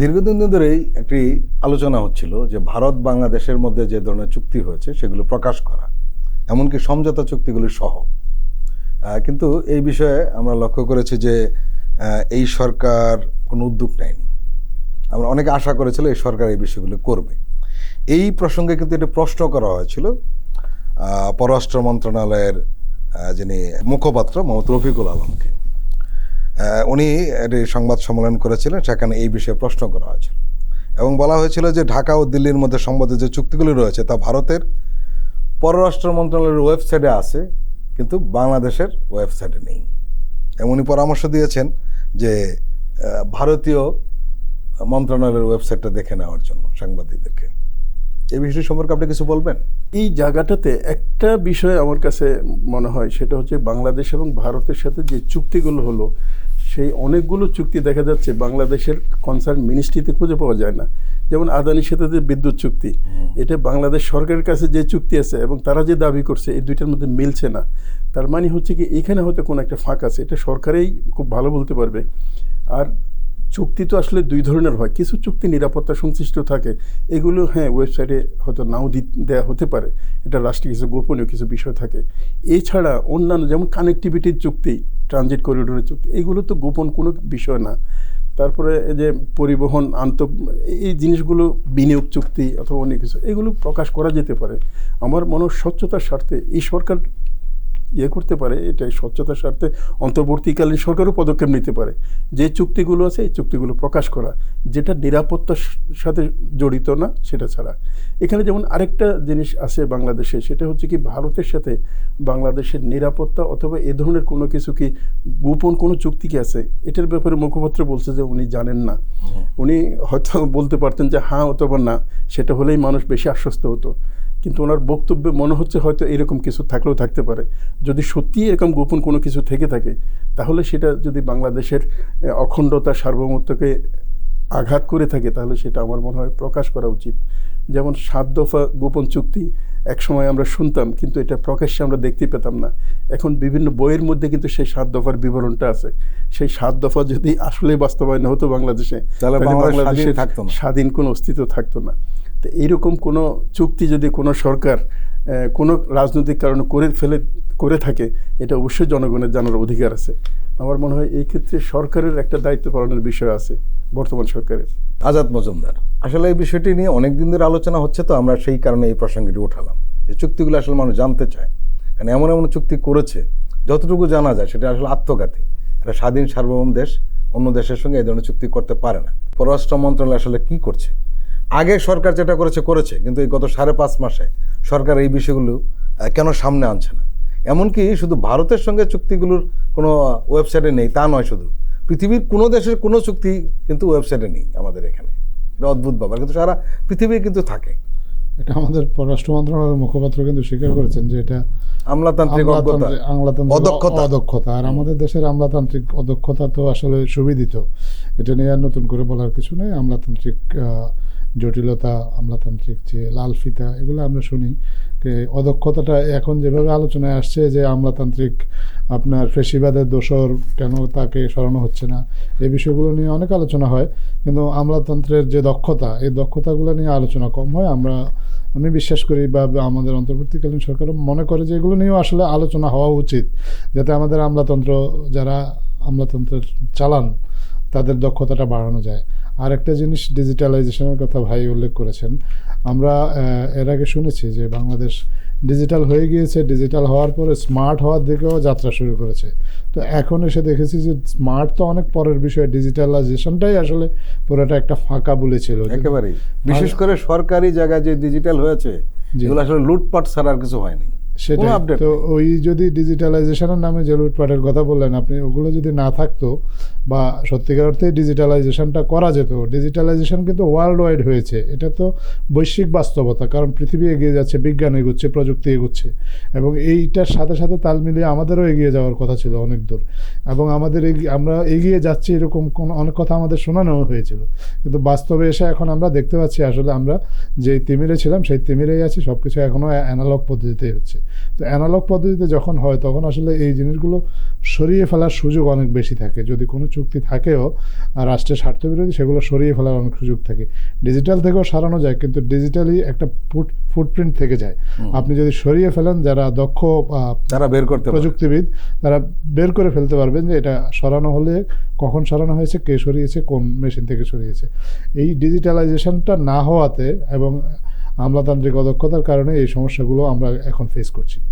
দীর্ঘদিন ধরেই একটি আলোচনা হচ্ছিল যে ভারত বাংলাদেশের মধ্যে যে ধরনের চুক্তি হয়েছে সেগুলো প্রকাশ করা, এমনকি সমঝোতা চুক্তিগুলি সহ। কিন্তু এই বিষয়ে আমরা লক্ষ্য করেছি যে এই সরকার কোনো উদ্যোগ নেয়নি। আমরা অনেকে আশা করেছিল এই সরকার এই বিষয়গুলো করবে। এই প্রসঙ্গে কিন্তু এটা প্রশ্ন করা হয়েছিল পররাষ্ট্র মন্ত্রণালয়ের যিনি মুখপাত্র মোহাম্মদ রফিকুল আলমকে। উনি একটি সংবাদ সম্মেলন করেছিলেন, সেখানে এই বিষয়ে প্রশ্ন করা হয়েছিল এবং বলা হয়েছিল যে ঢাকা ও দিল্লির মধ্যে সম্বন্ধে যে চুক্তিগুলি রয়েছে তা ভারতের পররাষ্ট্র মন্ত্রণালয়ের ওয়েবসাইটে আছে, কিন্তু বাংলাদেশের ওয়েবসাইটে নেই। এবং উনি পরামর্শ দিয়েছেন যে ভারতীয় মন্ত্রণালয়ের ওয়েবসাইটটা দেখে নেওয়ার জন্য সাংবাদিকদেরকে। এই বিষয়টি সম্পর্কে আপনি কিছু বলবেন? এই জায়গাটাতে একটা বিষয় আমার কাছে মনে হয়, সেটা হচ্ছে বাংলাদেশ এবং ভারতের সাথে যে চুক্তিগুলো হলো, সেই অনেকগুলো চুক্তি দেখা যাচ্ছে বাংলাদেশের কনসার্ন মিনিস্ট্রিতে খুঁজে পাওয়া যায় না। যেমন আদানির সাথে যে বিদ্যুৎ চুক্তি, এটা বাংলাদেশ সরকারের কাছে যে চুক্তি আছে এবং তারা যে দাবি করছে, এই দুইটার মধ্যে মিলছে না। তার মানে হচ্ছে কি এখানে হয়তো কোনো একটা ফাঁক আছে, এটা সরকারেই খুব ভালো বলতে পারবে। আর চুক্তি তো আসলে দুই ধরনের হয়, কিছু চুক্তি নিরাপত্তা সংশ্লিষ্ট থাকে, এগুলো ওয়েবসাইটে হয়তো নাও দেওয়া হতে পারে, এটা রাষ্ট্রীয় কিছু গোপনীয় কিছু বিষয় থাকে। এছাড়া অন্যান্য যেমন কানেক্টিভিটির চুক্তি, ট্রানজিট করিডোরের চুক্তি, এগুলো তো গোপন কোনো বিষয় না। তারপরে যে পরিবহন এই জিনিসগুলো, বিনিয়োগ চুক্তি অথবা অনেক কিছু, এগুলো প্রকাশ করা যেতে পারে। আমার মনে হয় স্বচ্ছতার স্বার্থে এই সরকার করতে পারে, এটাই স্বচ্ছতার স্বার্থে অন্তর্বর্তীকালীন সরকারও পদক্ষেপ নিতে পারে। যে চুক্তিগুলো আছে এই চুক্তিগুলো প্রকাশ করা, যেটা নিরাপত্তার সাথে জড়িত না সেটা ছাড়া। এখানে যেমন আরেকটা জিনিস আছে বাংলাদেশে, সেটা হচ্ছে কি ভারতের সাথে বাংলাদেশের নিরাপত্তা অথবা এ ধরনের কোনো কিছু কি গোপন কোনো চুক্তি কি আছে, এটার ব্যাপারে মুখপাত্র বলছে যে উনি জানেন না। উনি হয়তো বলতে পারতেন যে হ্যাঁ অথবা না, সেটা হলেই মানুষ বেশি আশ্বস্ত হতো। কিন্তু ওনার বক্তব্যে মনে হচ্ছে হয়তো এরকম কিছু থাকলেও থাকতে পারে। যদি সত্যিই এরকম গোপন কোনো কিছু থেকে থাকে, তাহলে সেটা যদি বাংলাদেশের অখণ্ডতা সার্বভৌমত্বকে আঘাত করে থাকে, তাহলে সেটা আমার মনে হয় প্রকাশ করা উচিত। যেমন 7 দফা গোপন চুক্তি একসময় আমরা শুনতাম, কিন্তু এটা প্রকাশ্যে আমরা দেখতে পেতাম না। এখন বিভিন্ন বইয়ের মধ্যে কিন্তু সেই 7 দফার বিবরণটা আছে। সেই 7 দফা যদি আসলে বাস্তবায়ন হতো বাংলাদেশে, তাহলে বাংলাদেশের স্বাধীন কোনো অস্তিত্ব থাকতো না। তো এইরকম কোনো চুক্তি যদি কোনো সরকার কোনো রাজনৈতিক কারণে করে থাকে, এটা অবশ্যই জনগণের জানার অধিকার আছে। আমার মনে হয় এই ক্ষেত্রে সরকারের একটা দায়িত্ব পালনের বিষয় আছে বর্তমান সরকারের। আজাদ মজুমদার, আসলে এই বিষয়টি নিয়ে অনেক দিন ধরে আলোচনা হচ্ছে, তো আমরা সেই কারণে এই প্রসঙ্গটি উঠালাম। এই চুক্তিগুলো আসলে মানুষ জানতে চায়, কারণ এমন এমন চুক্তি করেছে যতটুকু জানা যায় সেটা আসলে আত্মঘাতী। একটা স্বাধীন সার্বভৌম দেশ অন্য দেশের সঙ্গে এই ধরনের চুক্তি করতে পারে না। পররাষ্ট্র মন্ত্রণালয় আসলে কি করছে? আগে সরকার যেটা করেছে, কিন্তু এই গত 5.5 মাসে সরকার এই বিষয়গুলো কেন সামনে আনছে না? এমনকি শুধু ভারতের সঙ্গে চুক্তিগুলোর কোনো ওয়েবসাইটে নেই তা নয়, শুধু পৃথিবীর কোনো দেশের কোনো চুক্তি কিন্তু ওয়েবসাইটে নেই আমাদের এখানে। এটা অদ্ভুত ব্যাপার, কিন্তু সারা পৃথিবী কিন্তু থাকে। এটা আমাদের পররাষ্ট্র মন্ত্রণালয়ের মুখপাত্র কিন্তু স্বীকার করেছেন যে এটা আমলাতান্ত্রিক অদক্ষতা। আর আমাদের দেশের আমলাতান্ত্রিক অদক্ষতা তো আসলে সুবিদিত, এটা নিয়ে আর নতুন করে বলার কিছু নেই। আমলাতান্ত্রিক জটিলতা, আমলাতান্ত্রিক যে লাল ফিতা, এগুলো আমরা শুনি। অদক্ষতাটা এখন যেভাবে আলোচনায় আসছে যে আমলাতান্ত্রিক আপনার ফেসিবাদের দোসর, কেন তাকে সরানো হচ্ছে না, এই বিষয়গুলো নিয়ে অনেক আলোচনা হয়, কিন্তু আমলাতন্ত্রের যে দক্ষতা, এই দক্ষতাগুলো নিয়ে আলোচনা কম হয়। আমি বিশ্বাস করি বা আমাদের অন্তর্বর্তীকালীন সরকারও মনে করে যে এগুলো নিয়েও আসলে আলোচনা হওয়া উচিত, যাতে আমাদের যারা আমলাতন্ত্রের চালান তাদের দক্ষতাটা বাড়ানো যায়। আর একটা জিনিস, ডিজিটালাইজেশনের কথা ভাই উল্লেখ করেছেন। আমরা এর আগে শুনেছি যে বাংলাদেশ ডিজিটাল হয়ে গিয়েছে, ডিজিটাল হওয়ার পরে স্মার্ট হওয়ার দিকেও যাত্রা শুরু করেছে। তো এখন এসে দেখেছি যে স্মার্ট তো অনেক পরের বিষয়, ডিজিটালাইজেশনটাই আসলে পুরোটা একটা ফাঁকা বলেছিল একেবারেই। বিশেষ করে সরকারি জায়গায় যে ডিজিটাল হয়েছে, যেগুলো আসলে লুটপাট ছাড়া আর কিছু হয়নি। সেটা তো ওই যদি ডিজিটালাইজেশনের নামে যে লুটপাটের কথা বললেন আপনি, ওগুলো যদি না থাকতো বা সত্যিকার অর্থে ডিজিটালাইজেশনটা করা যেত। ডিজিটালাইজেশন কিন্তু ওয়ার্ল্ড ওয়াইড হয়েছে, এটা তো বৈশ্বিক বাস্তবতা, কারণ পৃথিবী এগিয়ে যাচ্ছে, বিজ্ঞান এগোচ্ছে, প্রযুক্তি এগোচ্ছে, এবং এইটার সাথে সাথে তাল মিলিয়ে আমাদেরও এগিয়ে যাওয়ার কথা ছিল অনেক দূর, এবং আমরা এগিয়ে যাচ্ছি এরকম অনেক কথা আমাদের শোনানো হয়েছিল। কিন্তু বাস্তবে এসে এখন আমরা দেখতে পাচ্ছি আসলে আমরা যেই তিমিরে ছিলাম সেই তিমিরেই আছি, সব কিছু এখনও অ্যানালগ পদ্ধতিতেই হচ্ছে। তো অ্যানালগ পদ্ধতিতে যখন হয় তখন আসলে এই জিনিসগুলো সরিয়ে ফেলার সুযোগ অনেক বেশি থাকে। যদি কোনো চুক্তি থাকেও রাষ্ট্রের স্বার্থবিরোধী, সেগুলো সরিয়ে ফেলার অনেক সুযোগ থাকে। ডিজিটাল থেকেও সরানো যায়, কিন্তু ডিজিটালি একটা ফুটপ্রিন্ট থেকে যায়। আপনি যদি সরিয়ে ফেলেন, যারা দক্ষ তারা বের করতে পারে। প্রযুক্তিবিদ তারা বের করে ফেলতে পারবেন যে এটা সরানো হলে কখন সরানো হয়েছে, কে সরিয়েছে, কোন মেশিন থেকে সরিয়েছে। এই ডিজিটালাইজেশনটা না হওয়াতে এবং আমলাতান্ত্রিক অদক্ষতার কারণে এই সমস্যাগুলো আমরা এখন ফেস করছি।